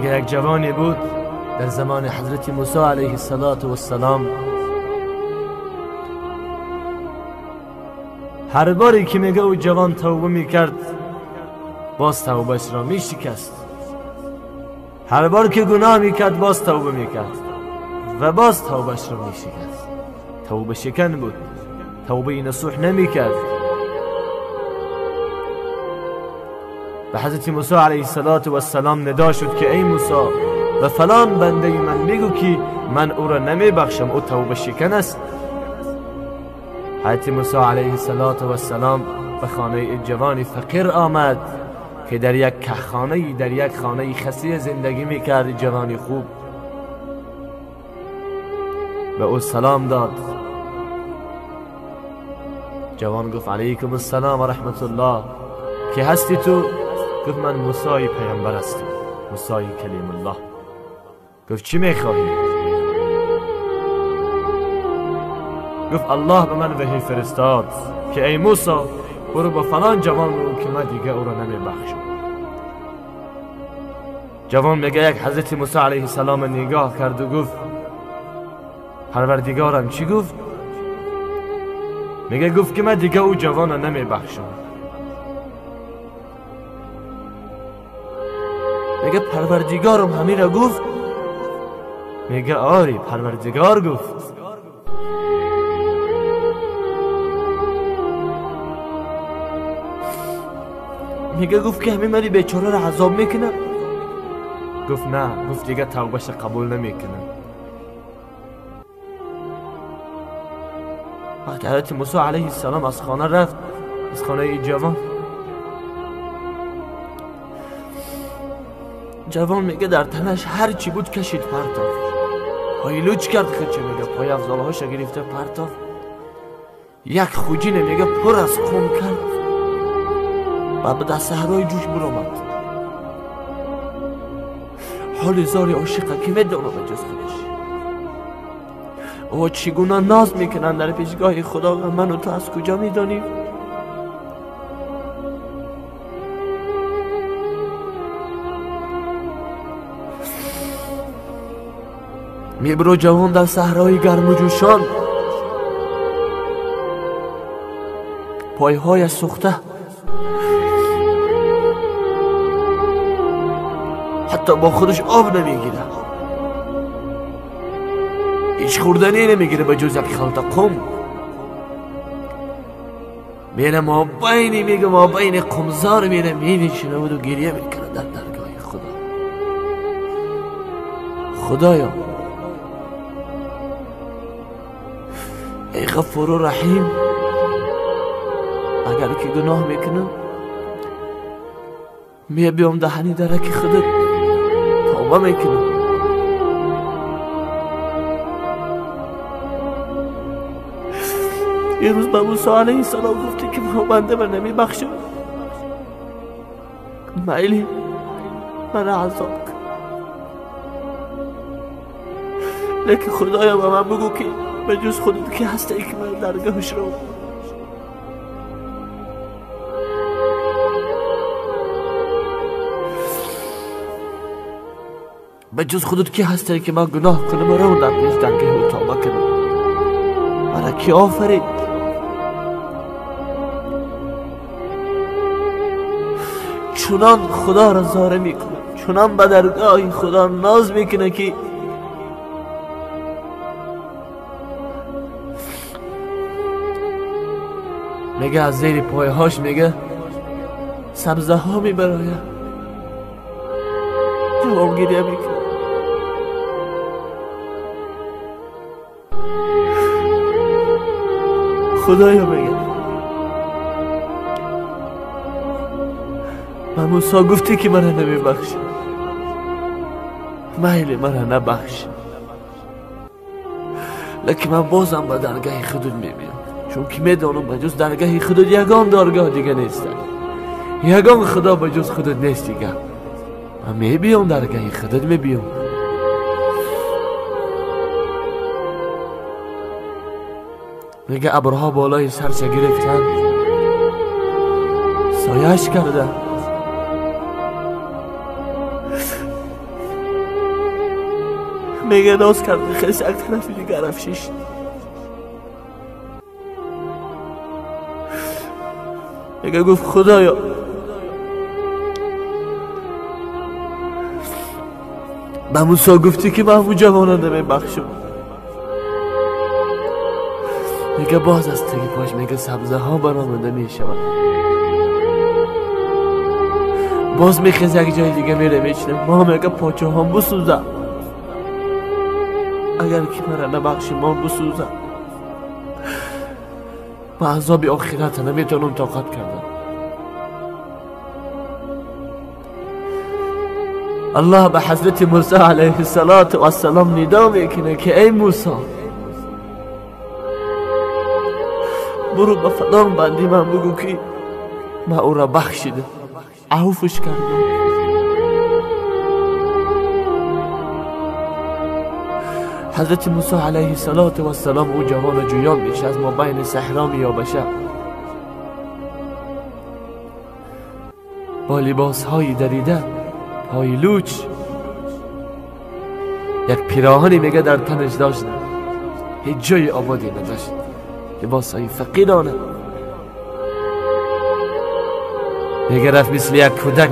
میگه یک جوانی بود در زمان حضرت موسی علیه السلام. هر باری که میگه او جوان توبه میکرد باز توبهش را میشکست. هر بار که گناه میکرد باز توبه میکرد و باز توبهش را میشکست. توبه شکن بود، توبه نصوح نمیکرد. به حضرت موسی علیه السلام ندا شد که ای موسی، و فلان بنده من میگو که من او را نمیبخشم، او توبه شکن است. حضرت موسی علیه السلام به خانه جوانی فقیر آمد که در یک کهخانه، در یک خانه خسی زندگی میکرد. جوانی خوب به او سلام داد. جوان گفت علیکم السلام و رحمت الله، که هستی تو؟ گفت من موسی پیامبر هستم، موسی کلیم الله. گفت چی میخواهی؟ گفت الله به من وحی فرستاد که ای موسی برو با فلان جوان رو که من دیگه او را نمیبخشم. جوان میگه یک حضرت موسی علیه السلام نگاه کرد و گفت پروردگارم چی گفت؟ میگه گفت که من دیگه او جوان را نمیبخشم. میگه پروردگارم همین را گفت؟ میگه آری پروردگار گفت. میگه گفت که همین مری بیچاره را عذاب میکنه؟ گفت نه، گفت دیگه توبهش قبول نمیکنه. وقتی حضرت موسی علیه السلام از خانه رفت، از خانه جوان، جوان میگه در تنش هر چی بود کشید پرتاف، پایلوچ کرد خودش، میگه پای افضالهاش گرفته پرتاف، یک خوجین میگه پر از خون کرد و به دست صحرای جوش برآمد. حال زاری عاشقه که میدونه به جز خودش او چگونه ناز میکنن در پیشگاه خدا. من و تو از کجا میدانیم؟ میبرو جوان در صحرای گرم و جوشان، پایهای سوخته، حتی با خودش آب نمیگیره، هیچ خوردنی نمیگیره به جز یک خلطه قم. میره ما بین قمزار میره مینشینه و گریه میکنه در درگاه خدا. خدایا ای غفور و رحیم، اگر که گناه میکنم بیام دهنی درک خودت توبه میکنم. یه روز به موسی علیه السلام گفتی که بنده من نمیبخشم، میلی من عذاب کن، لیکن خدایا به من بگو که به جز خودت که هستی که من درگاهش رو، به جز خودت که هستی که من گناه کنم رو در پیش درگاه توبه کنم. من کی آفرید؟ چنان خدا را زاره میکنه، چنان به درگاه خدا ناز میکنه که میگه از زیر پایهاش میگه سبزه ها میبراید. جواب گریه میکنه. خدایا میگه من موسی گفتی که من نمیبخشی، میل من نبخش، لیکن من بازم به درگاه خودت میبینم، چون که میدانم به جز درگاه خودت یگان درگاه دیگه نیست، یگان خدا به جز خودت نیست دیگه. من میبینم درگاه خودت میبینم. میگه ابرها بالای سرش گرفتن، سایش کرده، میگه ناز کرد خیلی یک طرفی دیگر افشیش. میگه گفت خدایا به موسی گفتی که من جوانانه میبخشم. میگه باز از تگی پاش میگه سبزه ها برآمده میشود. باز میخیز یک جای دیگه میره میچنه ما میگه پاچه هم بسوزه، اگر که مرا نبخشی ما بسوزه. با عذاب آخرت نمیتونم طاقت کردم. الله به حضرت موسی علیه السلام ندا میکنه که ای موسی برو به فلان بندی من بگو که من او را بخشیدم، عفوش کردم. حضرت موسی علیه السلام او جوان جویان میشه از ما بین صحرا میابشه با لباس های دریده، پای لوچ، یک پیراهنی میگه در تنش داشت، هیچ جای آبادی نداشت، لباس های فقیرانه. میگه رفت مثل یک کودک،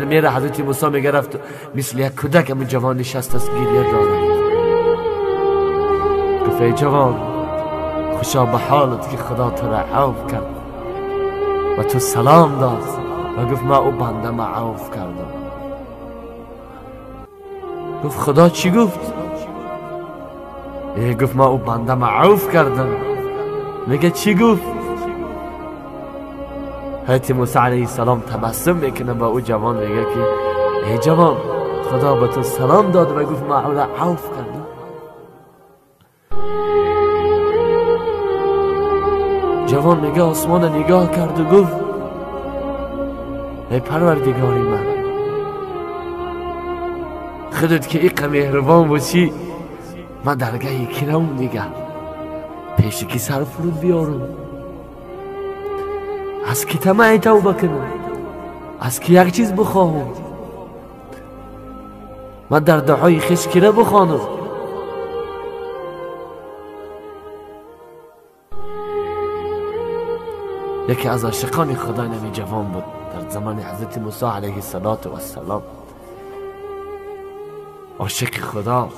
میره حضرت موسی میگه رفت مثل یک کودک همون جوان نشست است گریه داره. گفت ای جوان خوشا به حالت که خدا تو را عفو کرد و تو سلام داد و گفت ما او بنده ما عفو کردم. گفت خدا چی گفت؟ گفت ما او بنده ما عفو کردم. میگه چی گفت؟ حضرت موسی علیه السلام تبسم میکنه با او جوان میگه که ای جوان خدا به تو سلام داد و گفت ما او را عفو کردم. جوان میگه آسمان نگاه کرد و گفت ای پروردگاری من، خودت که ایقا مهربان باشی من درگاه کنم دیگه پیش کی سر فرود بیارم، از کی طمع توبه کنم، از کی یک چیز بخواهم، من در دعای خویش کی را بخوانم. یکی از عاشقان خدا نمی جوان بود در زمان حضرت موسی علیه السلام، عاشق خدا